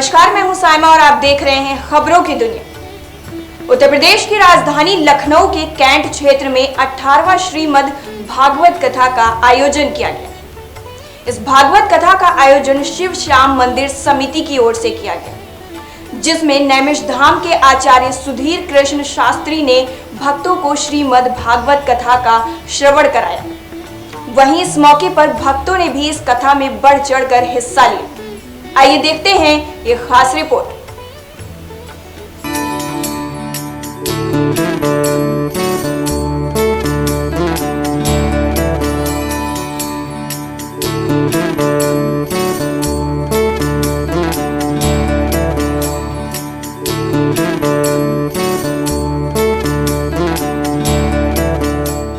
नमस्कार, मैं हूं साइमा और आप देख रहे हैं खबरों की दुनिया। उत्तर प्रदेश की राजधानी लखनऊ के कैंट क्षेत्र में 18वां श्रीमद् भागवत कथा का आयोजन किया गया। इस भागवत कथा का आयोजन शिव श्याम मंदिर समिति की ओर से किया गया, जिसमें नैमिषधाम के आचार्य सुधीर कृष्ण शास्त्री ने भक्तों को श्रीमद् भागवत कथा का श्रवण कराया। वहीं इस मौके पर भक्तों ने भी इस कथा में बढ़ चढ़कर हिस्सा लिया। आइए देखते हैं ये खास रिपोर्ट।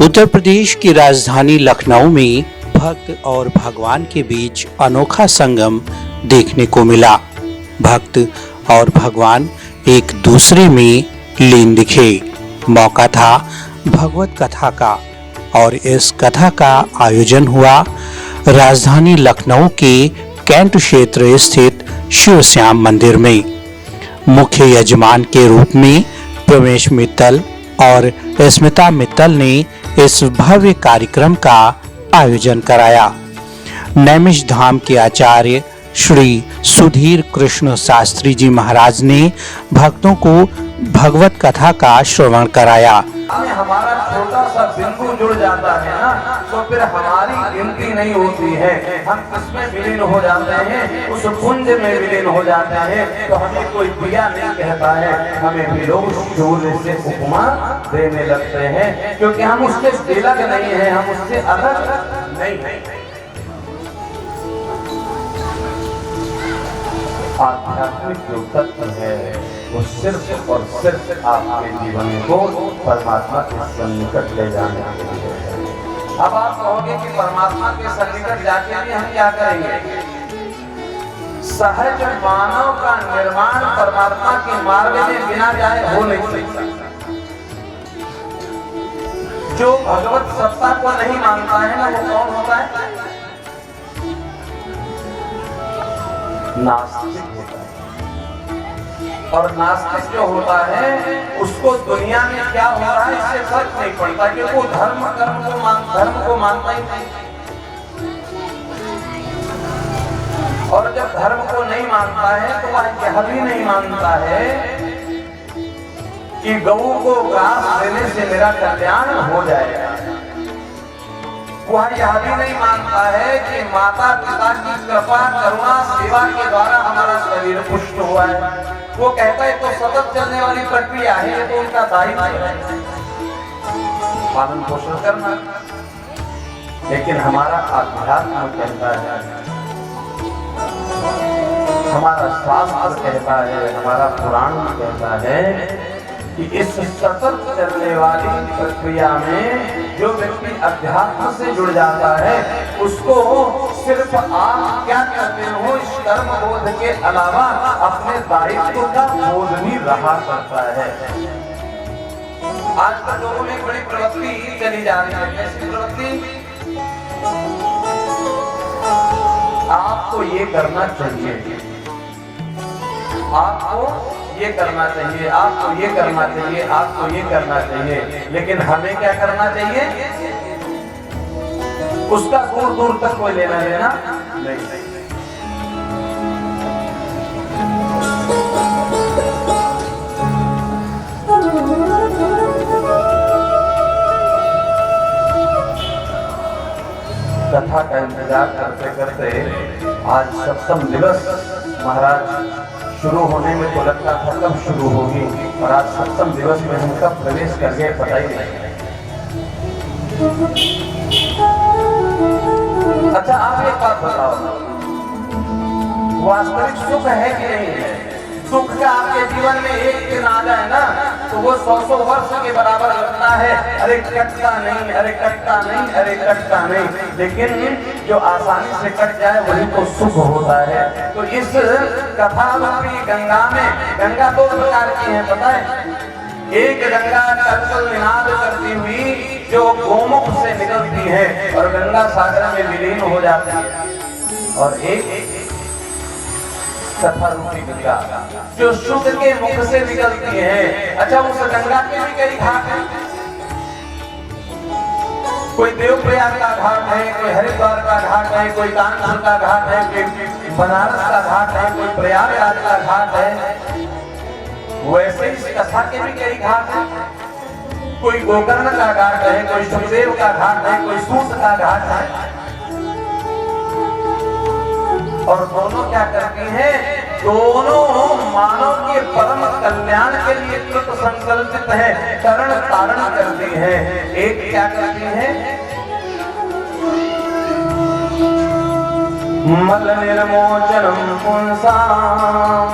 उत्तर प्रदेश की राजधानी लखनऊ में भक्त और भगवान के बीच अनोखा संगम देखने को मिला। भक्त और भगवान एक दूसरे में लीन दिखे। मौका था भगवत कथा का और इस कथा का आयोजन हुआ राजधानी लखनऊ के कैंट क्षेत्र स्थित शिव श्याम मंदिर में। मुख्य यजमान के रूप में प्रमेश मित्तल और स्मिता मित्तल ने इस भव्य कार्यक्रम का आयोजन कराया। नैमिषधाम के आचार्य श्री सुधीर कृष्ण शास्त्री जी महाराज ने भक्तों को भगवत कथा का श्रवण कराया। हमारा छोटा सा बिंदु जुड़ जाता है ना, तो फिर हमारी गिनती नहीं होती है। हम किसमें विलीन हो जाते हैं? उस पुंज में विलीन हो जाते हैं। तो हमें कोई दिया नहीं कहता है, हमें भी लोग सूर्य से उपमा देने लगते हैं, क्योंकि हम उससे तिलक नहीं है, हम उससे अलग नहीं है। आध्यात्मिक जो तत्व है वो सिर्फ और सिर्फ आपके जीवन को परमात्मा के सन्निकट ले जाने के लिए है। अब आप कहोगे कि परमात्मा के सन्निकट जाके भी हम क्या करेंगे? सहज मानव का निर्माण परमात्मा के मार्ग में बिना जाए हो नहीं सकता। जो भगवत सत्ता को नहीं मानता है ना, वो कौन होता है? नास्तिक होता है। और नास्तिक जो होता है उसको दुनिया में क्या हो रहा है इससे फर्क नहीं पड़ता, क्योंकि वो धर्म को मानता ही नहीं। और जब धर्म को नहीं मानता है तो वह यह भी नहीं मानता है कि गऊ को घास देने से मेरा कल्याण हो जाएगा। वह यह भी नहीं मानता है कि माता पिता की कृपा करुणा सेवा के द्वारा हमारा शरीर पुष्ट हुआ है। वो कहता है तो सतत चलने वाली प्रक्रिया है, ये तो उनका दायित्व है पालन पोषण करना। लेकिन हमारा अध्यात्म कहता है, हमारा शास्त्र कहता है, हमारा पुराण कहता है कि इस सतत चलने वाली प्रक्रिया में जो व्यक्ति अध्यात्म से जुड़ जाता है उसको सिर्फ आप क्या करते हो इस कर्म बोध के अलावा अपने दायित्व का बोध भी रहा करता है। आजकल लोगों में बड़ी प्रवृत्ति चली जा रही है। ऐसी प्रवृत्ति, आपको ये करना चाहिए, आपको ये करना चाहिए, आपको ये करना चाहिए, आपको ये करना चाहिए, लेकिन हमें क्या करना चाहिए? उसका दूर दूर तक कोई लेना देना नहीं। कथा का इंतजार करते करते आज सप्तम दिवस महाराज शुरू होने में तो लगता था कब शुरू होगी, और आज सप्तम दिवस में हम कब प्रवेश कर गए पता ही नहीं। अच्छा, आप एक बात बताओ, वास्तविक सुख है कि नहीं है? सुख का आपके जीवन में एक दिन आ जाए ना तो वो 100 वर्ष के बराबर लगता है। अरे कटता नहीं, अरे कटता नहीं, अरे कटता नहीं। लेकिन जो आसानी से कट जाए वही तो सुख होता है। तो इस कथा रूपी गंगा में, गंगा दो प्रकार की है पता है। एक गंगा कलकल निनाद करती हुई जो गोमुख से निकलती है और गंगा सागर में विलीन हो जाती है, और एक कथा रूपी गंगा जो शुद्ध के मुख से निकलती है। अच्छा, उस गंगा के भी कई घाट हैं। कोई देवप्रयाग का घाट है, कोई हरिद्वार का घाट है, कोई कानपुर का घाट है, कोई बनारस का घाट है, कोई प्रयागराज का घाट है। वैसे इस कथा के भी कई घाट हैं। कोई गोकर्ण का घाट है, कोई सुखदेव का घाट है, कोई सूत का घाट है। और दोनों क्या करती हैं? दोनों मानव के परम कल्याण के लिए कृत संकल्पित है, करण तारण करती है। एक क्या करती है? मल निर्मोचनम पुंसाम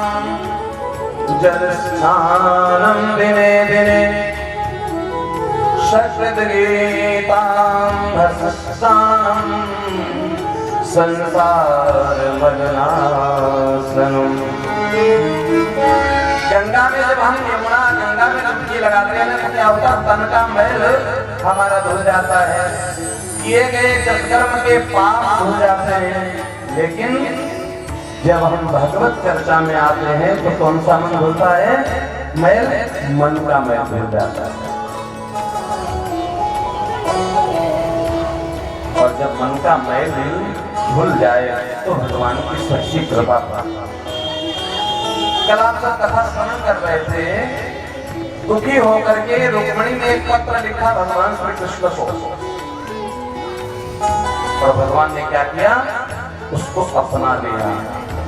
जल स्नानम दिने दिने शकृत गीताम भस्सानम संसार मदनासनम। गंगा में जब हम यमुना गंगा में डुबकी लगाते हैं तो क्या होता है? तन का मैल हमारा धुल जाता है, किए गए सत्कर्म के पाप धुल जाते हैं। लेकिन जब हम भगवत चर्चा में आते हैं तो कौन सा मन धुलता है? मैल, मन का मैल धुल जाता है। और जब मन का मैल भूल जाए तो भगवान की सच्ची कृपा प्राप्त। कल आप सब कथा श्रवण कर रहे थे, दुखी होकर के रुक्मिणी ने एक पत्र लिखा भगवान श्री कृष्ण को, और भगवान ने क्या किया? उसको अपना लिया।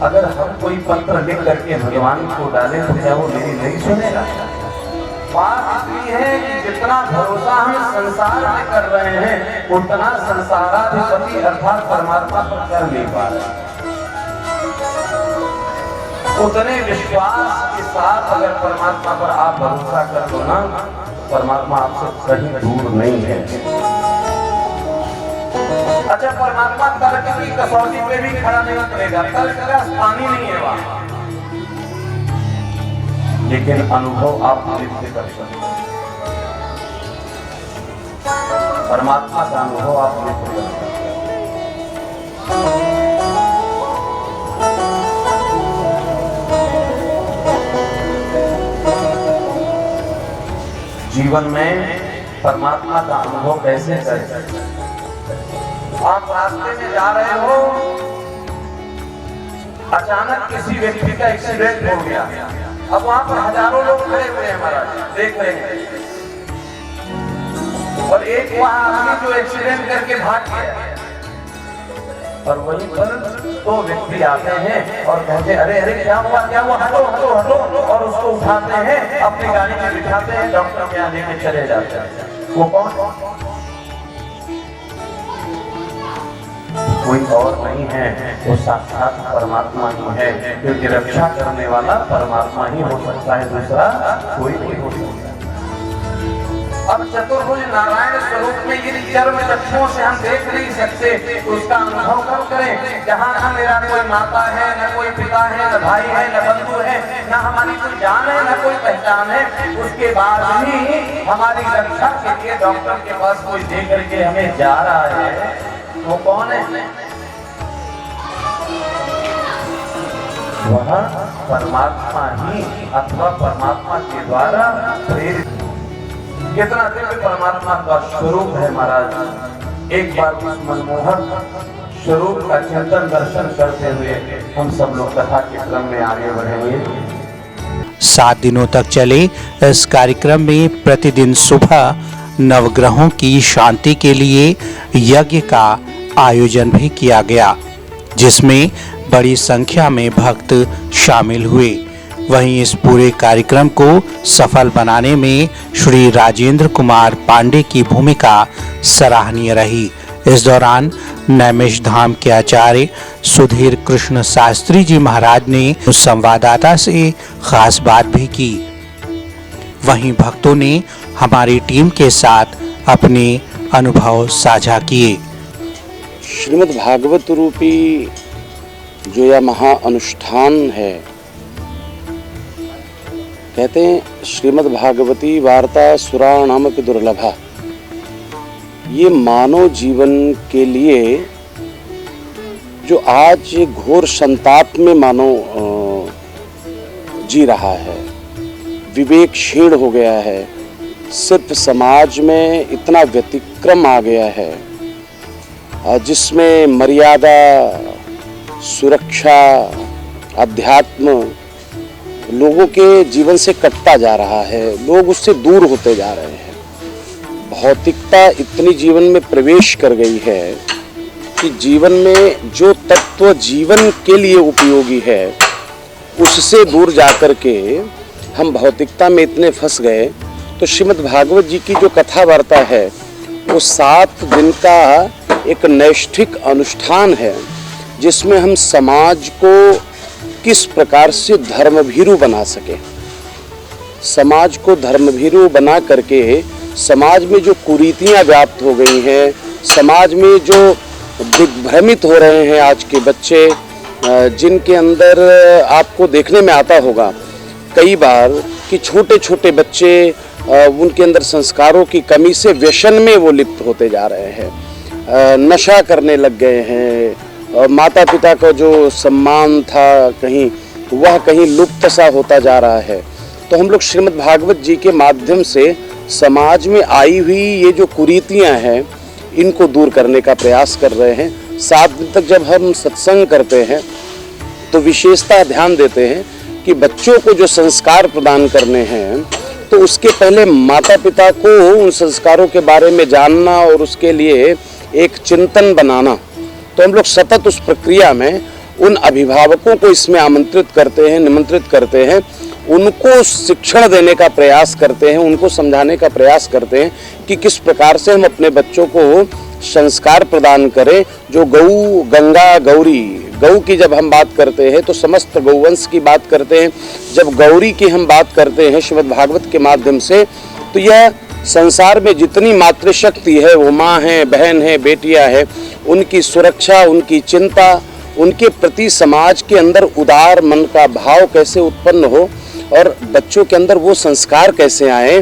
अगर हम कोई पत्र लिख करके भगवान को डालें तो क्या वो मेरी नहीं सुनेगा? बात इसलिए है कि जितना भरोसा हम संसार में कर रहे हैं उतना संसाराधिपति अर्थात परमात्मा पर कर नहीं पा रहे। उतने विश्वास के साथ अगर परमात्मा पर आप भरोसा कर लो ना, परमात्मा आपसे कहीं दूर नहीं है। अच्छा, परमात्मा तर्क की कसौटी पे भी खड़ा नहीं उतरेगा, तर्क का स्थान ही नहीं है वहां। लेकिन अनुभव आप नित्य कर सकते हैं। परमात्मा का अनुभव आप नित्य कर सकते हैं। जीवन में परमात्मा का अनुभव कैसे करें? आप रास्ते में जा रहे हो, अचानक किसी व्यक्ति का एक्सीडेंट हो गया। अब वहां पर हजारों लोग खड़े हुए हैं, महाराज देख रहे हैं, और एक वहां आदमी जो एक्सीडेंट करके भाग गया, और वहीं पर दो व्यक्ति आते हैं और कहते हैं अरे अरे क्या हुआ, हटो हटो हटो, और उसको उठाते हैं, अपनी गाड़ी में बिठाते हैं, डॉक्टर के यहाँ लेके चले जाते हैं। वो कौन? कोई और नहीं है, वो साक्षात परमात्मा ही है, क्योंकि रक्षा करने वाला परमात्मा ही हो सकता है, दूसरा कोई नहीं हो सकता। अब चतुर्भुज नारायण स्वरूप में यदि चर्म चक्षुओं से हम देख नहीं सकते तो उसका अनुभव कब करें? जहाँ न मेरा कोई माता है, न कोई पिता है, न भाई है, न बंधु है, न हमारी कोई जान है, न कोई पहचान है, उसके बाद भी हमारी रक्षा के लिए डॉक्टर के पास कोई दे करके हमें जा रहा है, वो कौन है? वह परमात्मा ही अथवा परमात्मा के द्वारा प्रेरित। कितना दिव्य परमात्मा का स्वरूप है महाराज। एक बार उस मनमोहक स्वरूप का चिंतन दर्शन करते हुए हम सब लोग कथा के क्रम में आगे बढ़ेंगे। 7 दिनों तक चले इस कार्यक्रम में प्रतिदिन सुबह नवग्रहों की शांति के लिए यज्ञ का आयोजन भी किया गया, जिसमें बड़ी संख्या में भक्त शामिल हुए। वहीं इस पूरे कार्यक्रम को सफल बनाने में श्री राजेंद्र कुमार पांडे की भूमिका सराहनीय रही। इस दौरान नैमिष धाम के आचार्य सुधीर कृष्ण शास्त्री जी महाराज ने उस संवाददाता से खास बात भी की। वहीं भक्तों ने हमारी टीम के साथ अपने अनुभव साझा किए। श्रीमद् भागवत रूपी जो यह महा अनुष्ठान है, कहते हैं श्रीमद् भागवती वार्ता सुराणामपि दुर्लभा, ये मानव जीवन के लिए जो आज घोर संताप में मानव जी रहा है, विवेक क्षीण हो गया है, सिर्फ समाज में इतना व्यतिक्रम आ गया है जिसमें मर्यादा, सुरक्षा, अध्यात्म लोगों के जीवन से कटता जा रहा है, लोग उससे दूर होते जा रहे हैं। भौतिकता इतनी जीवन में प्रवेश कर गई है कि जीवन में जो तत्व जीवन के लिए उपयोगी है उससे दूर जाकर के हम भौतिकता में इतने फंस गए। तो श्रीमद् भागवत जी की जो कथा वार्ता है वो 7 दिन का एक नैष्ठिक अनुष्ठान है जिसमें हम समाज को किस प्रकार से धर्मभीरु बना सके, समाज को धर्मभीरु बना करके समाज में जो कुरीतियां व्याप्त हो गई हैं, समाज में जो दिग्भ्रमित हो रहे हैं आज के बच्चे, जिनके अंदर आपको देखने में आता होगा कई बार कि छोटे छोटे बच्चे उनके अंदर संस्कारों की कमी से व्यसन में वो लिप्त होते जा रहे हैं, नशा करने लग गए हैं, माता पिता का जो सम्मान था वह कहीं लुप्त सा होता जा रहा है। तो हम लोग श्रीमद् भागवत जी के माध्यम से समाज में आई हुई ये जो कुरीतियां हैं इनको दूर करने का प्रयास कर रहे हैं। 7 दिन तक जब हम सत्संग करते हैं तो विशेषता ध्यान देते हैं कि बच्चों को जो संस्कार प्रदान करने हैं तो उसके पहले माता पिता को उन संस्कारों के बारे में जानना और उसके लिए एक चिंतन बनाना। तो हम लोग सतत उस प्रक्रिया में उन अभिभावकों को इसमें आमंत्रित करते हैं, निमंत्रित करते हैं, उनको शिक्षण देने का प्रयास करते हैं, उनको समझाने का प्रयास करते हैं कि किस प्रकार से हम अपने बच्चों को संस्कार प्रदान करें। जो गौ, गंगा, गौरी, गौ की जब हम बात करते हैं तो समस्त गौवंश की बात करते हैं, जब गौरी की हम बात करते हैं श्रीमद् भागवत के माध्यम से तो यह संसार में जितनी मातृशक्ति है, वो माँ है, बहन है, बेटियां है, उनकी सुरक्षा, उनकी चिंता, उनके प्रति समाज के अंदर उदार मन का भाव कैसे उत्पन्न हो और बच्चों के अंदर वो संस्कार कैसे आए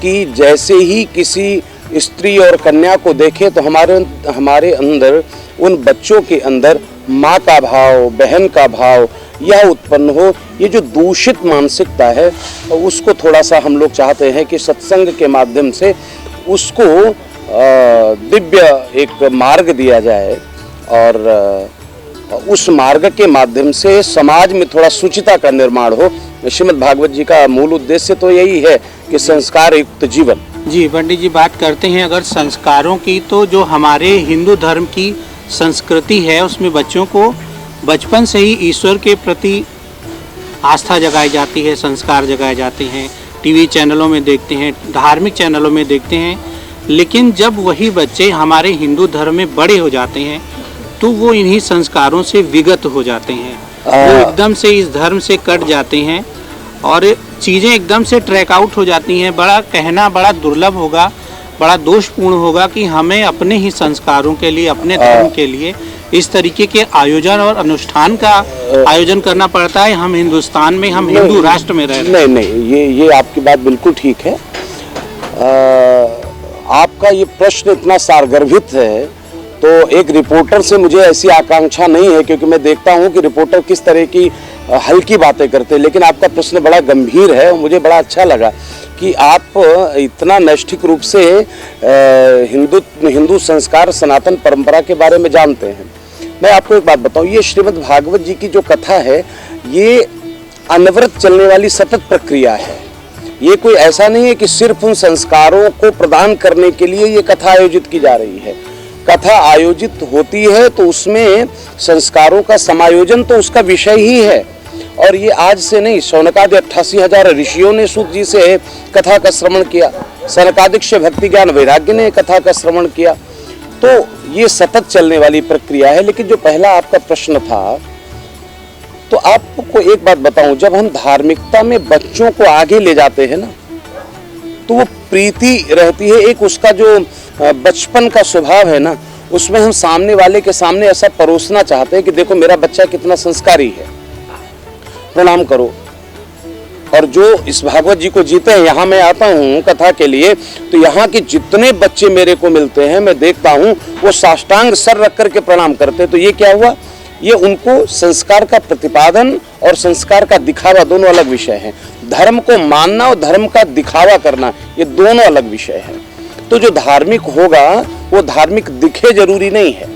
कि जैसे ही किसी स्त्री और कन्या को देखे तो हमारे अंदर, उन बच्चों के अंदर माँ का भाव, बहन का भाव यह उत्पन्न हो। ये जो दूषित मानसिकता है उसको थोड़ा सा हम लोग चाहते हैं कि सत्संग के माध्यम से उसको दिव्य एक मार्ग दिया जाए और उस मार्ग के माध्यम से समाज में थोड़ा शुचिता का निर्माण हो। श्रीमद् भागवत जी का मूल उद्देश्य तो यही है कि संस्कार युक्त जीवन। जी पंडित जी, बात करते हैं अगर संस्कारों की, तो जो हमारे हिंदू धर्म की संस्कृति है उसमें बच्चों को बचपन से ही ईश्वर के प्रति आस्था जगाई जाती है, संस्कार जगाए जाते हैं, टीवी चैनलों में देखते हैं, धार्मिक चैनलों में देखते हैं। लेकिन जब वही बच्चे हमारे हिंदू धर्म में बड़े हो जाते हैं तो वो इन्हीं संस्कारों से विगत हो जाते हैं, वो एकदम से इस धर्म से कट जाते हैं और चीज़ें एकदम से ट्रैक आउट हो जाती हैं। बड़ा दुर्लभ होगा, बड़ा दोषपूर्ण होगा कि हमें अपने ही संस्कारों के लिए, अपने धर्म के लिए इस तरीके के आयोजन और अनुष्ठान का आयोजन करना पड़ता है। हम हिंदुस्तान में, हम हिंदू राष्ट्र में रह रहे हैं। नहीं, ये आपकी बात बिल्कुल ठीक है। आपका ये प्रश्न इतना सारगर्भित है तो एक रिपोर्टर से मुझे ऐसी आकांक्षा नहीं है, क्योंकि मैं देखता हूँ कि रिपोर्टर किस तरह की हल्की बातें करते हैं। लेकिन आपका प्रश्न बड़ा गंभीर है, मुझे बड़ा अच्छा लगा कि आप इतना नैष्ठिक रूप से हिंदू संस्कार, सनातन परंपरा के बारे में जानते हैं। मैं आपको एक बात बताऊं, ये श्रीमद् भागवत जी की जो कथा है ये अनवरत चलने वाली सतत प्रक्रिया है। ये कोई ऐसा नहीं है कि सिर्फ उन संस्कारों को प्रदान करने के लिए ये कथा आयोजित की जा रही है। कथा आयोजित होती है तो उसमें संस्कारों का समायोजन तो उसका विषय ही है। और ये आज से नहीं, शौनकादि 88,000 ऋषियों ने सूत जी से कथा का श्रवण किया, सनकादिक से भक्ति ज्ञान वैराग्य ने कथा का श्रवण किया। तो ये सतत चलने वाली प्रक्रिया है। लेकिन जो पहला आपका प्रश्न था, तो आपको एक बात बताऊं, जब हम धार्मिकता में बच्चों को आगे ले जाते हैं ना तो वो प्रीति रहती है, एक उसका जो बचपन का स्वभाव है ना, उसमें हम सामने वाले के सामने ऐसा परोसना चाहते हैं कि देखो मेरा बच्चा कितना संस्कारी है, प्रणाम करो। और जो इस भागवत जी को जीते हैं, यहाँ मैं आता हूँ कथा के लिए, तो यहाँ के जितने बच्चे मेरे को मिलते हैं मैं देखता हूँ वो साष्टांग सर रख करके प्रणाम करते हैं। तो ये क्या हुआ, ये उनको संस्कार का प्रतिपादन और संस्कार का दिखावा दोनों अलग विषय हैं। धर्म को मानना और धर्म का दिखावा करना ये दोनों अलग विषय हैं। तो जो धार्मिक होगा वो धार्मिक दिखे जरूरी नहीं है।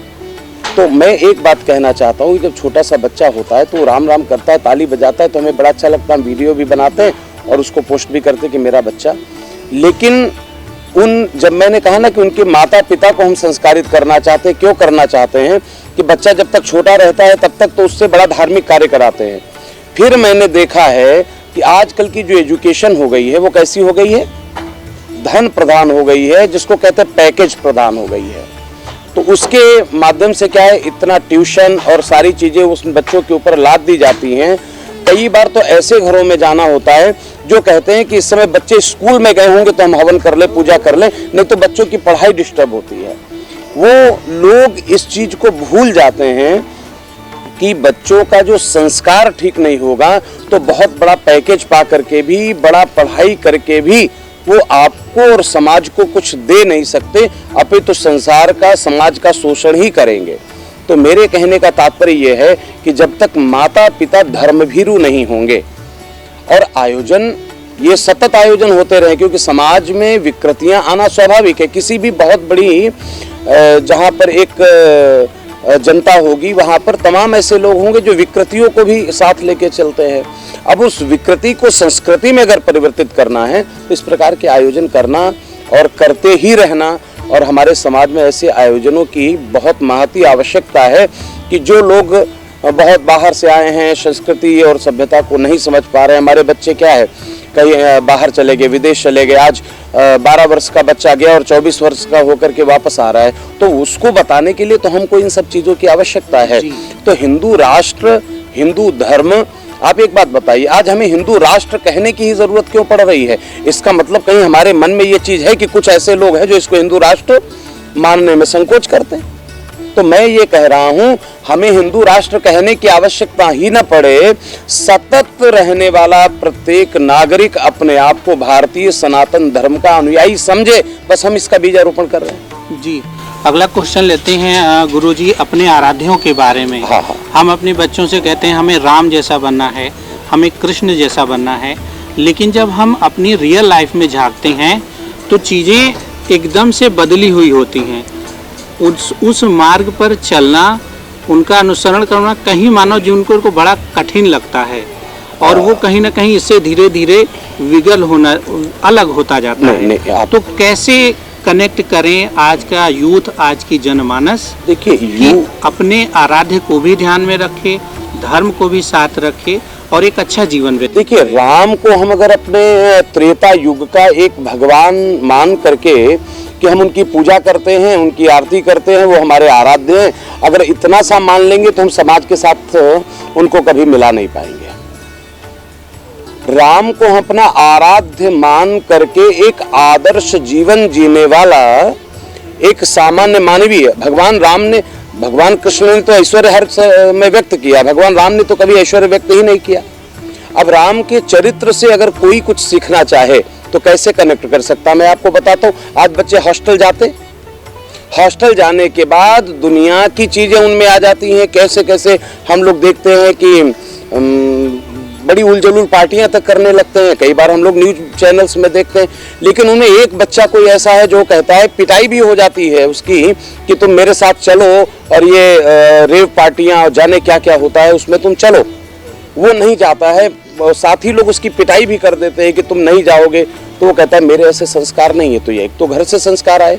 तो मैं एक बात कहना चाहता हूँ, जब छोटा सा बच्चा होता है तो राम राम करता है, ताली बजाता है, तो हमें बड़ा अच्छा लगता है, हम वीडियो भी बनाते हैं और उसको पोस्ट भी करते हैं कि मेरा बच्चा। लेकिन जब मैंने कहा ना कि उनके माता पिता को हम संस्कारित करना चाहते हैं, क्यों करना चाहते हैं कि बच्चा जब तक छोटा रहता है तब तक तो उससे बड़ा धार्मिक कार्य कराते हैं। फिर मैंने देखा है कि आजकल की जो एजुकेशन हो गई है वो कैसी हो गई है, धन प्रदान हो गई है, जिसको कहते हैं पैकेज प्रदान हो गई है। तो उसके माध्यम से क्या है, इतना ट्यूशन और सारी चीजें उस बच्चों के ऊपर लाद दी जाती हैं। कई बार तो ऐसे घरों में जाना होता है जो कहते हैं कि इस समय बच्चे स्कूल में गए होंगे तो हम हवन कर ले, पूजा कर ले, नहीं तो बच्चों की पढ़ाई डिस्टर्ब होती है। वो लोग इस चीज को भूल जाते हैं कि बच्चों का जो संस्कार ठीक नहीं होगा तो बहुत बड़ा पैकेज पा करके भी, बड़ा पढ़ाई करके भी वो आपको और समाज को कुछ दे नहीं सकते, अपितु संसार का, समाज का शोषण ही करेंगे। तो मेरे कहने का तात्पर्य यह है कि जब तक माता पिता धर्मभीरू नहीं होंगे, और आयोजन ये सतत आयोजन होते रहे, क्योंकि समाज में विकृतियां आना स्वाभाविक है। किसी भी बहुत बड़ी जहां पर एक जनता होगी वहां पर तमाम ऐसे लोग होंगे जो विकृतियों को भी साथ लेके चलते हैं। अब उस विकृति को संस्कृति में अगर परिवर्तित करना है तो इस प्रकार के आयोजन करना और करते ही रहना, और हमारे समाज में ऐसे आयोजनों की बहुत महती आवश्यकता है कि जो लोग बहुत बाहर से आए हैं, संस्कृति और सभ्यता को नहीं समझ पा रहे हैं, हमारे बच्चे क्या है कहीं बाहर चले गए, विदेश चले गए, आज 12 वर्ष का बच्चा गया और 24 वर्ष का होकर के वापस आ रहा है, तो उसको बताने के लिए तो हमको इन सब चीजों की आवश्यकता है। तो हिंदू राष्ट्र, हिंदू धर्म, आप एक बात बताइए, आज हमें हिंदू राष्ट्र कहने की ही जरूरत क्यों पड़ रही है? इसका मतलब कहीं हमारे मन में ये चीज है कि कुछ ऐसे लोग हैं जो इसको हिंदू राष्ट्र मानने में संकोच करते हैं। तो मैं ये कह रहा हूं, हमें हिंदू राष्ट्र कहने की आवश्यकता ही न पड़े। सतत रहने वाला प्रत्येक नागरिक अपने आप को भारतीय सनातन धर्म का अनुयायी समझे, बस हम इसका बीजारोपण कर रहे हैं। जी, अगला क्वेश्चन लेते हैं गुरुजी, अपने आराध्यों के बारे में। हाँ। हम अपने बच्चों से कहते हैं हमें राम जैसा बनना है, हमें कृष्ण जैसा बनना है, लेकिन जब हम अपनी रियल लाइफ में झांकते हैं तो चीज़ें एकदम से बदली हुई होती हैं। उस मार्ग पर चलना, उनका अनुसरण करना कहीं मानव जीवन को बड़ा कठिन लगता है, और वो कहीं ना कहीं इससे धीरे धीरे विगल होना, अलग होता जाता है। तो कैसे कनेक्ट करें आज का यूथ, आज की जनमानस, देखिए अपने आराध्य को भी ध्यान में रखे, धर्म को भी साथ रखे और एक अच्छा जीवन व्यतीत। देखिए, राम को हम अगर अपने त्रेता युग का एक भगवान मान करके कि हम उनकी पूजा करते हैं, उनकी आरती करते हैं, वो हमारे आराध्य हैं, अगर इतना सा मान लेंगे तो हम समाज के साथ उनको कभी मिला नहीं पाएंगे। राम को हम अपना आराध्य मान करके एक आदर्श जीवन जीने वाला एक सामान्य मानवीय, भगवान कृष्ण ने तो ऐश्वर्य हर में व्यक्त किया, भगवान राम ने तो कभी ऐश्वर्य व्यक्त ही नहीं किया। अब राम के चरित्र से अगर कोई कुछ सीखना चाहे तो कैसे कनेक्ट कर सकता, मैं आपको बताता हूँ। आज बच्चे हॉस्टल जाते, हॉस्टल जाने के बाद दुनिया की चीजें उनमें आ जाती हैं, कैसे कैसे हम लोग देखते हैं कि बड़ी उलझुल पार्टियां तक करने लगते हैं। कई बार हम लोग न्यूज चैनल्स में देखते हैं, लेकिन उन्हें एक बच्चा कोई ऐसा है जो कहता है, पिटाई भी हो जाती है उसकी कि तुम मेरे साथ चलो और ये रेव पार्टियां और जाने क्या क्या होता है उसमें तुम चलो, वो नहीं जाता है। साथी लोग उसकी पिटाई भी कर देते हैं कि तुम नहीं जाओगे, तो वो कहता है मेरे ऐसे संस्कार नहीं है। तो ये एक तो घर से संस्कार आए।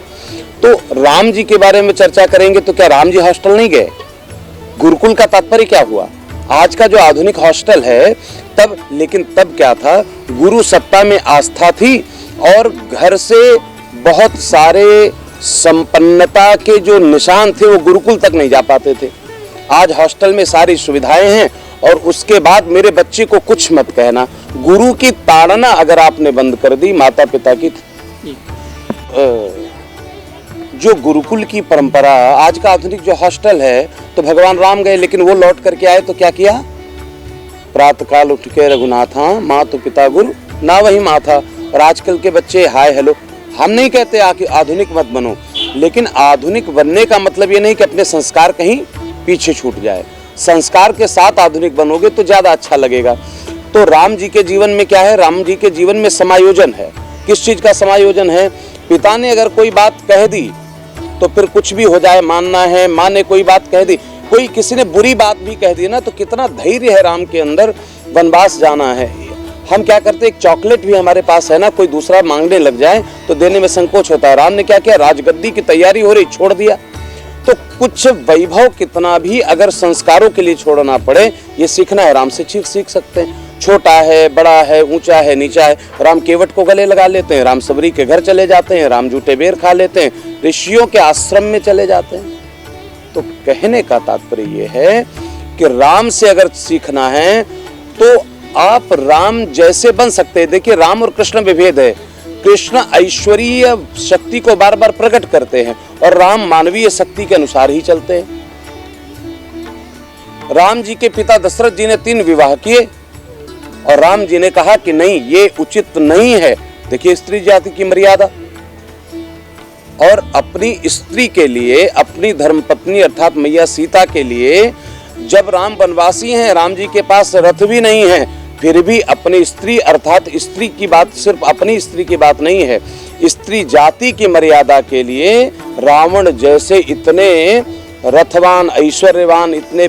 तो राम जी के बारे में चर्चा करेंगे तो क्या राम जी हॉस्टल नहीं गए? गुरुकुल का तात्पर्य क्या हुआ? आज का जो आधुनिक हॉस्टल है लेकिन तब क्या था, गुरु सत्ता में आस्था थी और घर से बहुत सारे संपन्नता के जो निशान थे वो गुरुकुल तक नहीं जा पाते थे। आज हॉस्टल में सारी सुविधाएं हैं और उसके बाद मेरे बच्चे को कुछ मत कहना, गुरु की ताड़ना अगर आपने बंद कर दी, माता पिता की जो गुरुकुल की परंपरा, आज का आधुनिक जो हॉस्टल है, तो भगवान राम गए लेकिन वो लौट करके आए तो क्या किया? प्रातः काल उठ के रघुनाथा, माँ तो पिता गुरु ना वही माँ था। और आजकल के बच्चे हाय हेलो, हम नहीं कहते आधुनिक मत बनो, लेकिन आधुनिक बनने का मतलब ये नहीं कि अपने संस्कार कहीं पीछे छूट जाए। संस्कार के साथ आधुनिक बनोगे तो ज्यादा अच्छा लगेगा। तो राम जी के जीवन में क्या है, राम जी के जीवन में समायोजन है। किस चीज का समायोजन है? पिता ने अगर कोई बात कह दी तो फिर कुछ भी हो जाए मानना है, माँ ने कोई बात कह दी, कोई किसी ने बुरी बात भी कह दी ना, तो कितना धैर्य है राम के अंदर। वनवास जाना है, हम क्या करते, एक चॉकलेट भी हमारे पास है ना, कोई दूसरा मांगने लग जाए तो देने में संकोच होता है। राम ने क्या किया, राजगद्दी की तैयारी हो रही, छोड़ दिया। तो कुछ वैभव कितना भी अगर संस्कारों के लिए छोड़ना पड़े, ये सीखना है, राम से सीख सकते हैं। छोटा है, बड़ा है, ऊंचा है, नीचा है, राम केवट को गले लगा लेते हैं, राम सबरी के घर चले जाते हैं, राम जूठे बेर खा लेते हैं, ऋषियों के आश्रम में चले जाते हैं। तो कहने का तात्पर्य ये है कि राम से अगर सीखना है तो आप राम जैसे बन सकते हैं। देखिए, राम और कृष्ण विभेद है। कृष्ण ऐश्वरीय शक्ति को बार बार प्रकट करते हैं और राम मानवीय शक्ति के अनुसार ही चलते हैं। राम जी के पिता दशरथ जी ने 3 विवाह किए और राम जी ने कहा कि नहीं, ये उचित नहीं है। देखिए स्त्री जाति की मर्यादा। और अपनी स्त्री के लिए, अपनी धर्मपत्नी अर्थात मैया सीता के लिए, जब राम वनवासी हैं, राम जी के पास रथ भी नहीं है, फिर भी अपनी स्त्री अर्थात स्त्री की बात सिर्फ अपनी स्त्री की बात नहीं है, स्त्री जाति की मर्यादा के लिए रावण जैसे इतने रथवान, ऐश्वर्यवान, इतने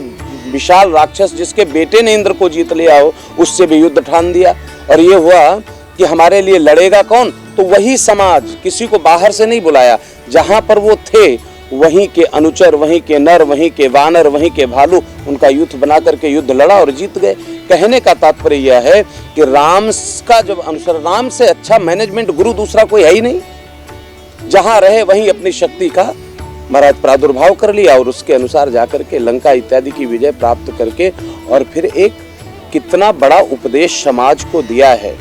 विशाल राक्षस जिसके बेटे ने इंद्र को जीत लिया हो, उससे भी युद्ध ठान दिया। और ये हुआ कि हमारे लिए लड़ेगा कौन, तो वही समाज, किसी को बाहर से नहीं बुलाया, जहां पर वो थे वहीं के अनुचर, वहीं के नर, वहीं के वानर, वहीं के भालू, उनका युद्ध बना करके युद्ध लड़ा और जीत गए। कहने का तात्पर्य यह है कि राम का जब अनुसरण, राम से अच्छा मैनेजमेंट गुरु दूसरा कोई है ही नहीं। जहां रहे वहीं अपनी शक्ति का महाराज प्रादुर्भाव कर लिया और उसके अनुसार जाकर के लंका इत्यादि की विजय प्राप्त करके, और फिर एक कितना बड़ा उपदेश समाज को दिया है,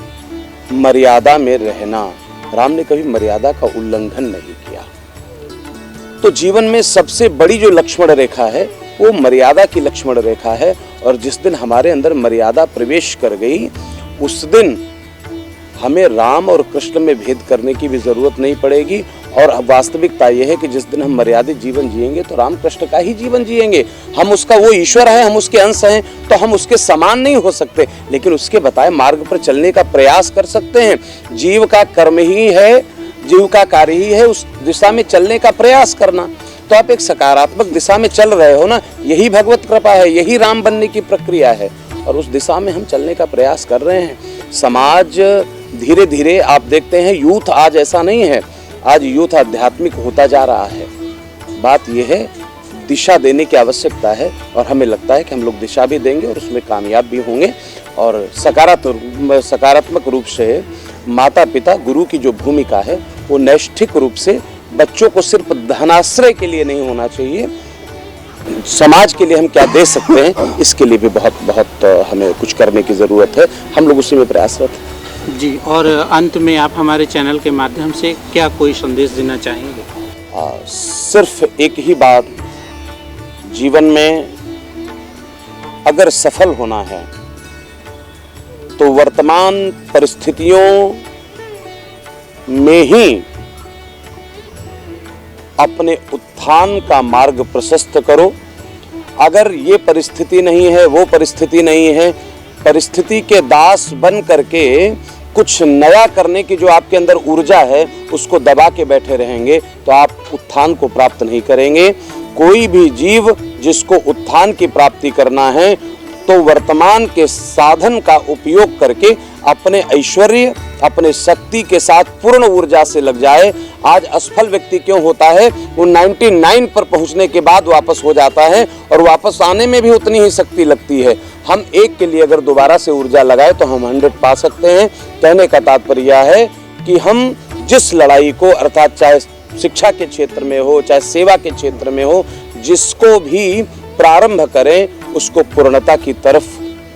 मर्यादा में रहना। राम ने कभी मर्यादा का उल्लंघन नहीं किया। तो जीवन में सबसे बड़ी जो लक्ष्मण रेखा है वो मर्यादा की लक्ष्मण रेखा है। और जिस दिन हमारे अंदर मर्यादा प्रवेश कर गई, उस दिन हमें राम और कृष्ण में भेद करने की भी जरूरत नहीं पड़ेगी। और वास्तविकता यह है कि जिस दिन हम मर्यादित जीवन जिएंगे तो राम कृष्ण का ही जीवन जिएंगे। हम उसका, वो ईश्वर है, हम उसके अंश हैं, तो हम उसके समान नहीं हो सकते, लेकिन उसके बताए मार्ग पर चलने का प्रयास कर सकते हैं। जीव का कर्म ही है, जीव का कार्य ही है उस दिशा में चलने का प्रयास करना। तो आप एक सकारात्मक दिशा में चल रहे हो ना, यही भगवत कृपा है, यही राम बनने की प्रक्रिया है, और उस दिशा में हम चलने का प्रयास कर रहे हैं। समाज धीरे धीरे, आप देखते हैं यूथ आज ऐसा नहीं है, आज यूथ आध्यात्मिक होता जा रहा है। बात यह है, दिशा देने की आवश्यकता है, और हमें लगता है कि हम लोग दिशा भी देंगे और उसमें कामयाब भी होंगे। और सकारात्मक रूप से माता पिता, गुरु की जो भूमिका है वो नैष्ठिक रूप से बच्चों को सिर्फ धनाश्रय के लिए नहीं होना चाहिए, समाज के लिए हम क्या दे सकते हैं इसके लिए भी बहुत बहुत हमें कुछ करने की ज़रूरत है। हम लोग उसी में प्रयासरत हैं। जी, और अंत में आप हमारे चैनल के माध्यम से क्या कोई संदेश देना चाहेंगे? सिर्फ एक ही बात, जीवन में अगर सफल होना है तो वर्तमान परिस्थितियों में ही अपने उत्थान का मार्ग प्रशस्त करो। अगर ये परिस्थिति नहीं है, वो परिस्थिति नहीं है, परिस्थिति के दास बन करके कुछ नया करने की जो आपके अंदर ऊर्जा है उसको दबा के बैठे रहेंगे तो आप उत्थान को प्राप्त नहीं करेंगे। कोई भी जीव जिसको उत्थान की प्राप्ति करना है तो वर्तमान के साधन का उपयोग करके अपने ऐश्वर्य, अपने शक्ति के साथ पूर्ण ऊर्जा से लग जाए। आज असफल व्यक्ति क्यों होता है? वो 99 पर पहुंचने के बाद वापस हो जाता है और वापस आने में भी उतनी ही शक्ति लगती है। हम एक के लिए अगर दोबारा से ऊर्जा लगाए तो हम 100 पा सकते हैं। कहने का तात्पर्य है कि हम जिस लड़ाई को, अर्थात चाहे शिक्षा के क्षेत्र में हो, चाहे सेवा के क्षेत्र में हो, जिसको भी प्रारंभ करें उसको पूर्णता की तरफ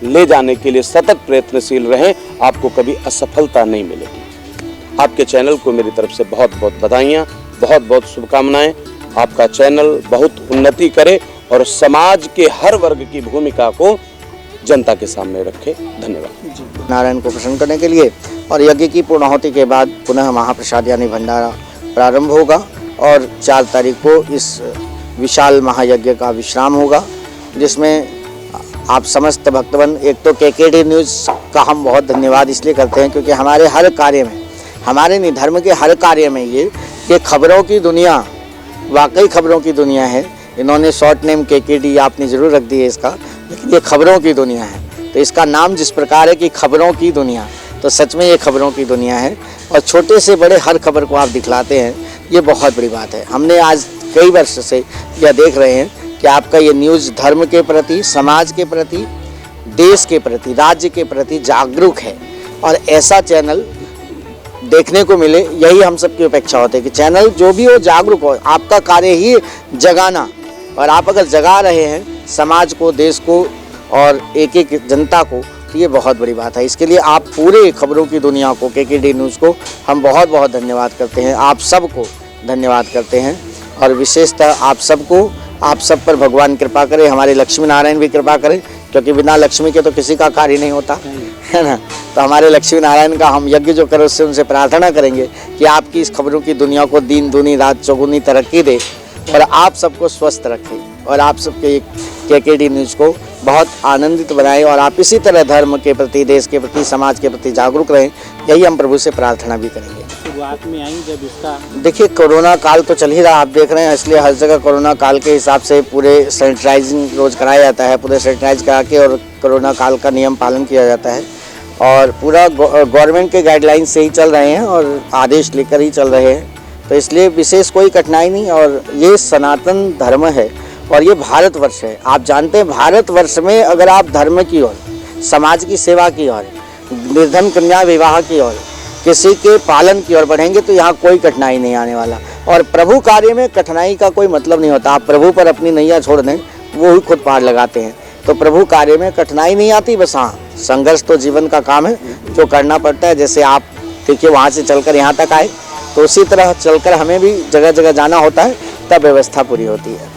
ले जाने के लिए सतत प्रयत्नशील रहें। आपको कभी असफलता नहीं मिलेगी। आपके चैनल को मेरी तरफ से बहुत बहुत बधाइयाँ, बहुत बहुत शुभकामनाएं। आपका चैनल बहुत उन्नति करे और समाज के हर वर्ग की भूमिका को जनता के सामने रखे। धन्यवाद। नारायण को प्रसन्न करने के लिए, और यज्ञ की पूर्णाहुति के बाद पुनः महाप्रसाद यानी भंडारा प्रारंभ होगा और 4 तारीख को इस विशाल महायज्ञ का विश्राम होगा, जिसमें आप समस्त भक्तगण, एक तो केकेडी न्यूज़ का हम बहुत धन्यवाद इसलिए करते हैं क्योंकि हमारे हर कार्य में, हमारे नहीं धर्म के हर कार्य में ये खबरों की दुनिया वाकई खबरों की दुनिया है। इन्होंने शॉर्ट नेम केकेडी आपने ज़रूर रख दी है इसका, लेकिन ये खबरों की दुनिया है। तो इसका नाम जिस प्रकार है कि खबरों की दुनिया, तो सच में ये खबरों की दुनिया है और छोटे से बड़े हर खबर को आप दिखलाते हैं, ये बहुत बड़ी बात है। हमने आज कई वर्ष से यह देख रहे हैं कि आपका ये न्यूज़ धर्म के प्रति, समाज के प्रति, देश के प्रति, राज्य के प्रति जागरूक है और ऐसा चैनल देखने को मिले, यही हम सबकी अपेक्षा होती है कि चैनल जो भी हो जागरूक हो। आपका कार्य ही जगाना, और आप अगर जगा रहे हैं समाज को, देश को और एक एक जनता को, तो ये बहुत बड़ी बात है। इसके लिए आप पूरे खबरों की दुनिया को, केकेडी न्यूज़ को हम बहुत बहुत धन्यवाद करते हैं। आप सबको धन्यवाद करते हैं और विशेषतः आप सबको, आप सब पर भगवान कृपा करे, हमारे लक्ष्मी नारायण भी कृपा करें, क्योंकि बिना लक्ष्मी के तो किसी का कार्य नहीं होता है ना। तो हमारे लक्ष्मी नारायण का हम यज्ञ जो करें उससे उनसे प्रार्थना करेंगे कि आपकी इस खबरों की दुनिया को दिन दूनी रात चौगुनी तरक्की दे और आप सबको स्वस्थ रखें और आप सबके केकेडी न्यूज़ को बहुत आनंदित बनाएं और आप इसी तरह धर्म के प्रति, देश के प्रति, समाज के प्रति जागरूक रहें, यही हम प्रभु से प्रार्थना भी करेंगे। शुरुआत में आई जब इसका, देखिए कोरोना काल तो चल ही रहा, आप देख रहे हैं, इसलिए हर जगह कोरोना काल के हिसाब से पूरे सैनिटाइजिंग रोज कराया जाता है, पूरे सैनिटाइज करा के और कोरोना काल का नियम पालन किया जाता है और पूरा गवर्नमेंट के गाइडलाइन से ही चल रहे हैं और आदेश लेकर ही चल रहे हैं। तो इसलिए विशेष कोई कठिनाई नहीं और ये सनातन धर्म है और ये भारतवर्ष है। आप जानते हैं भारतवर्ष में अगर आप धर्म की ओर, समाज की सेवा की ओर, निर्धन कन्या विवाह की ओर, किसी के पालन की ओर बढ़ेंगे तो यहाँ कोई कठिनाई नहीं आने वाला। और प्रभु कार्य में कठिनाई का कोई मतलब नहीं होता। आप प्रभु पर अपनी नैया छोड़ दें, वो ही खुद पार लगाते हैं। तो प्रभु कार्य में कठिनाई नहीं आती, बस हाँ संघर्ष तो जीवन का काम है जो करना पड़ता है। जैसे आप देखिए वहाँ से चलकर यहाँ तक आए, तो उसी तरह चलकर हमें भी जगह जगह जाना होता है, तब व्यवस्था पूरी होती है।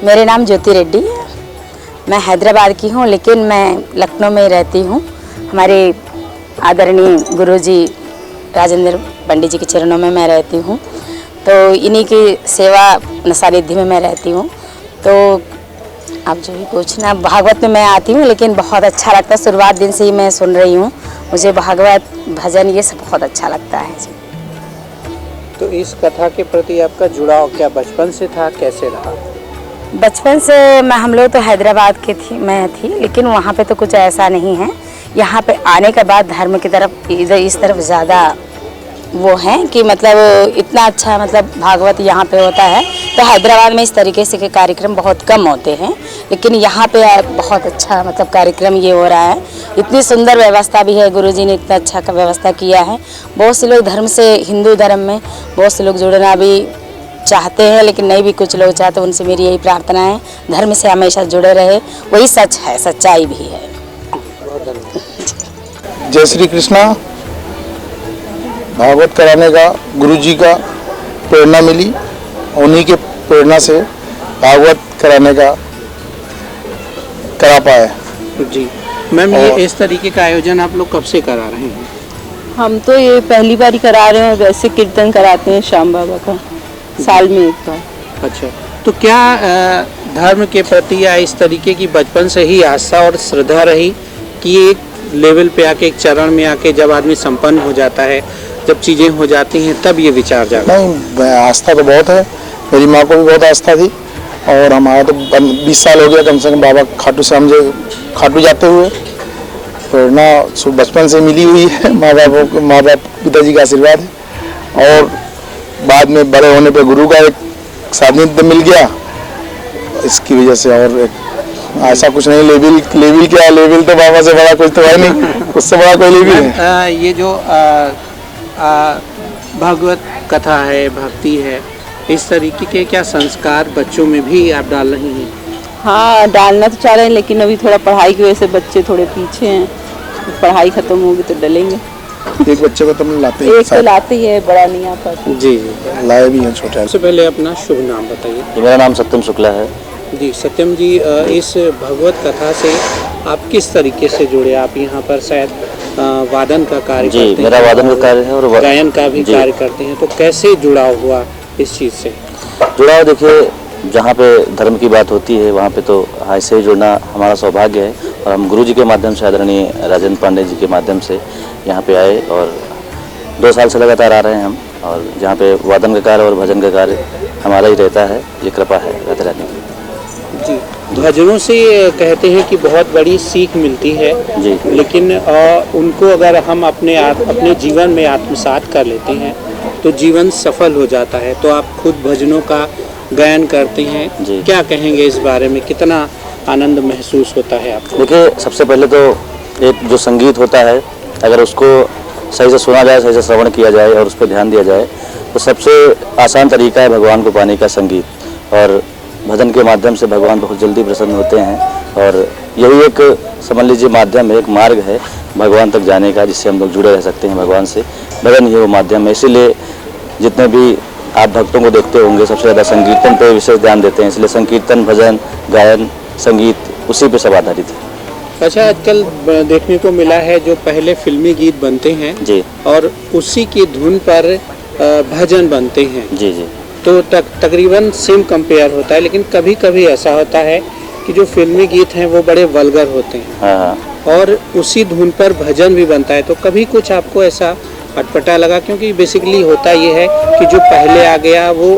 मेरे नाम ज्योति रेड्डी है, मैं हैदराबाद की हूँ लेकिन मैं लखनऊ में रहती हूँ। हमारे आदरणीय गुरुजी राजेंद्र पंडित जी के चरणों में मैं रहती हूँ, तो इन्हीं की सेवा सानिध्य में मैं रहती हूँ। तो आप जो भी पूछना, भागवत में मैं आती हूँ लेकिन बहुत अच्छा लगता है, शुरुआत दिन से ही मैं सुन रही हूँ, मुझे भागवत भजन ये सब बहुत अच्छा लगता है जी। तो इस कथा के प्रति आपका जुड़ाव क्या बचपन से था, कैसे रहा? बचपन से हम लोग तो हैदराबाद के मैं थी, लेकिन वहाँ पे तो कुछ ऐसा नहीं है। यहाँ पे आने के बाद धर्म की तरफ, इधर इस तरफ ज़्यादा वो है कि मतलब इतना अच्छा मतलब भागवत यहाँ पे होता है। तो हैदराबाद में इस तरीके से के कार्यक्रम बहुत कम होते हैं, लेकिन यहाँ पे बहुत अच्छा मतलब कार्यक्रम ये हो रहा है। इतनी सुंदर व्यवस्था भी है, गुरुजी ने इतना अच्छा का व्यवस्था किया है। बहुत से लोग धर्म से, हिंदू धर्म में बहुत से लोग जुड़ना भी चाहते हैं, लेकिन नहीं भी कुछ लोग चाहते। उनसे मेरी यही प्रार्थना है, धर्म से हमेशा जुड़े रहे, वही सच है, सच्चाई भी है। जय श्री कृष्णा। भागवत कराने का गुरुजी का प्रेरणा मिली, उन्हीं के प्रेरणा से भागवत कराने का करा पाए जी। मैम, ये इस तरीके का आयोजन आप लोग कब से करा रहे हैं? हम तो ये पहली बार ही करा रहे हैं। वैसे कीर्तन कराते हैं श्याम बाबा का साल में एक बार। अच्छा, तो क्या धर्म के प्रति या इस तरीके की बचपन से ही आस्था और श्रद्धा रही कि एक लेवल पे आके, एक चरण में आके जब आदमी संपन्न हो जाता है, जब चीज़ें हो जाती हैं, तब ये विचार जागा? नहीं, आस्था तो बहुत है, मेरी माँ को भी बहुत आस्था थी और हमारा तो 20 साल हो गया कम से कम बाबा खाटू श्याम जी खाटू जाते हुए। प्रेरणा बचपन से मिली हुई है, माँ बाप पिताजी का आशीर्वाद है और बाद में बड़े होने पे गुरु का एक सानिध्य मिल गया, इसकी वजह से। और ऐसा कुछ नहीं, लेवल क्या, लेवल तो बाबा से बड़ा कुछ तो है नहीं, उससे बड़ा कोई लेवल है। ये जो भागवत कथा है, भक्ति है, इस तरीके के क्या संस्कार बच्चों में भी आप डाल रही हैं? हाँ, डालना तो चाह रहे हैं, लेकिन अभी थोड़ा पढ़ाई की वजह से बच्चे थोड़े पीछे हैं। पढ़ाई खत्म होगी तो डलेंगे। एक बच्चे को तुम लाते हैं? एक तो लाते ही है, बड़ा नहीं आ पाता। जी, लाए भी हैं छोटे। सबसे पहले अपना शुभ नाम बताइए। मेरा नाम सत्यम शुक्ला है। जी सत्यम जी, इस भगवत कथा से आप किस तरीके से जुड़े? आप यहाँ पर शायद वादन का कार्य करते हैं। मेरा वादन का कार्य है और गायन का भी कार्य करते हैं, तो कैसे जुड़ाव हुआ इस चीज़ से? जुड़ाव देखिए, जहाँ पे धर्म की बात होती है वहाँ पे तो ऐसे ही जुड़ना हमारा सौभाग्य है और हम गुरु जी के माध्यम से आदरणीय राजेंद्र पांडे जी के माध्यम से यहाँ पे आए और 2 साल से लगातार आ रहे हैं हम। और जहाँ पे वादन का कार्य और भजन का कार्य हमारा ही रहता है, ये कृपा है राधे रानी की। जी, भजनों से कहते हैं कि बहुत बड़ी सीख मिलती है जी। लेकिन उनको अगर हम अपने जीवन में आत्मसात कर लेते हैं तो जीवन सफल हो जाता है। तो आप खुद भजनों का गायन करते हैं जी। क्या कहेंगे इस बारे में, कितना आनंद महसूस होता है आपको? देखिए, सबसे पहले तो एक जो संगीत होता है अगर उसको सही से सुना जाए, सही से श्रवण किया जाए और उस पर ध्यान दिया जाए तो सबसे आसान तरीका है भगवान को पाने का संगीत। और भजन के माध्यम से भगवान बहुत जल्दी प्रसन्न होते हैं और यही एक समझ लीजिए माध्यम है, एक मार्ग है भगवान तक जाने का, जिससे हम लोग जुड़े रह सकते हैं भगवान से। भजन ही वो माध्यम है। इसीलिए जितने भी आप भक्तों को देखते होंगे सबसे ज़्यादा संकीर्तन पर विशेष ध्यान देते हैं। इसलिए संकीर्तन, भजन, गायन, संगीत उसी पे सब आधारित है। अच्छा, आजकल देखने को मिला है जो पहले फिल्मी गीत बनते हैं जी और उसी की धुन पर भजन बनते हैं जी जी तो तकरीबन सेम कंपेयर होता है, लेकिन कभी कभी ऐसा होता है कि जो फिल्मी गीत हैं वो बड़े वल्गर होते हैं हाँ। और उसी धुन पर भजन भी बनता है। तो कभी कुछ आपको ऐसा अटपटा लगा? क्योंकि बेसिकली होता ये है कि जो पहले आ गया वो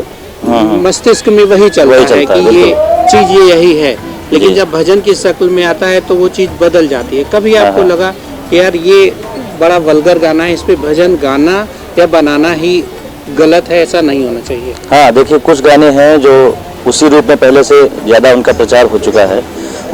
मस्तिष्क में वही चलता है कि ये चीज़ यही है, लेकिन जब भजन की शक्ल में आता है तो वो चीज़ बदल जाती है। कभी आपको लगा कि यार ये बड़ा वल्गर गाना है, इस पे भजन गाना या बनाना ही गलत है, ऐसा नहीं होना चाहिए? हाँ, देखिए, कुछ गाने हैं जो उसी रूप में पहले से ज़्यादा उनका प्रचार हो चुका है,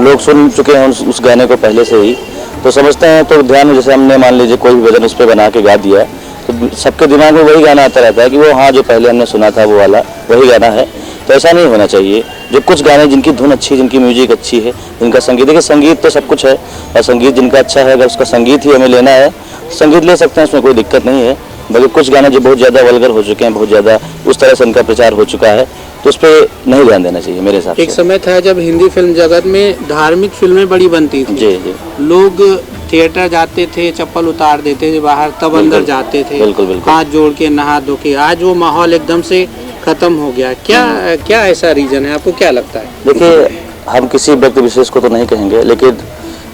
लोग सुन चुके हैं उस गाने को पहले से ही, तो समझते हैं तो ध्यान में, जैसे हमने मान लीजिए कोई भी भजन उस पर बना के गा दिया तो सबके दिमाग में वही गाना आता रहता है कि वो हाँ जो पहले हमने सुना था वो वाला वही गाना है। तो ऐसा नहीं होना चाहिए। जो कुछ गाने जिनकी धुन अच्छी है, जिनकी म्यूजिक अच्छी है, जिनका संगीत, देखिए संगीत तो सब कुछ है और संगीत जिनका अच्छा है, अगर उसका संगीत ही हमें लेना है संगीत ले सकते हैं, उसमें कोई दिक्कत नहीं है। बल्कि कुछ गाने जो बहुत ज़्यादा वल्गर हो चुके हैं, बहुत ज़्यादा उस तरह से उनका प्रचार हो चुका है, तो उस पर नहीं ध्यान देना चाहिए मेरे हिसाब से। एक समय था जब हिंदी फिल्म जगत में धार्मिक फिल्में बड़ी बनती थी। जी जी, लोग थिएटर जाते थे, चप्पल उतार देते थे बाहर, तब अंदर जाते थे, बिल्कुल बिल्कुल, हाथ जोड़ के नहा धो के। आज वो माहौल एकदम से खत्म हो गया। क्या ऐसा रीजन है, आपको क्या लगता है? देखिए, हम किसी व्यक्ति विशेष को तो नहीं कहेंगे, लेकिन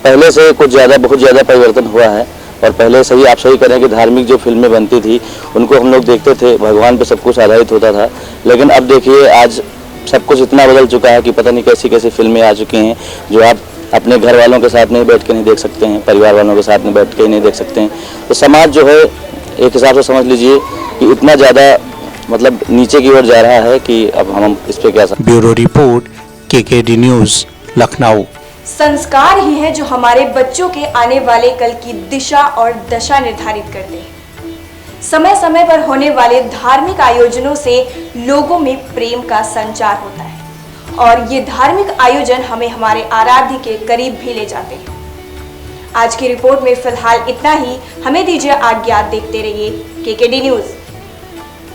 पहले से कुछ ज़्यादा, बहुत ज़्यादा परिवर्तन हुआ है। और पहले से ही आप सही करें कि धार्मिक जो फिल्में बनती थी उनको हम लोग देखते थे, भगवान पे सब कुछ आधारित होता था। लेकिन अब देखिए, आज सब कुछ इतना बदल चुका है कि पता नहीं कैसी कैसी फिल्में आ चुकी हैं जो आप अपने घर वालों के साथ नहीं बैठ के नहीं देख सकते हैं, परिवार वालों के साथ नहीं बैठ के नहीं देख सकते हैं। तो समाज जो है एक हिसाब से समझ लीजिए कि इतना ज़्यादा मतलब नीचे की ओर जा रहा है कि अब हम इस पे क्या। Bureau report, KKD news, Lucknow. संस्कार ही है जो हमारे बच्चों के आने वाले कल की दिशा और दशा निर्धारित करते हैं। समय समय पर होने वाले धार्मिक आयोजनों से लोगों में प्रेम का संचार होता है और ये धार्मिक आयोजन हमें हमारे आराध्य के करीब भी ले जाते हैं। आज की रिपोर्ट में फिलहाल इतना ही। हमें दीजिए आज्ञा, देखते रहिए केकेडी न्यूज़।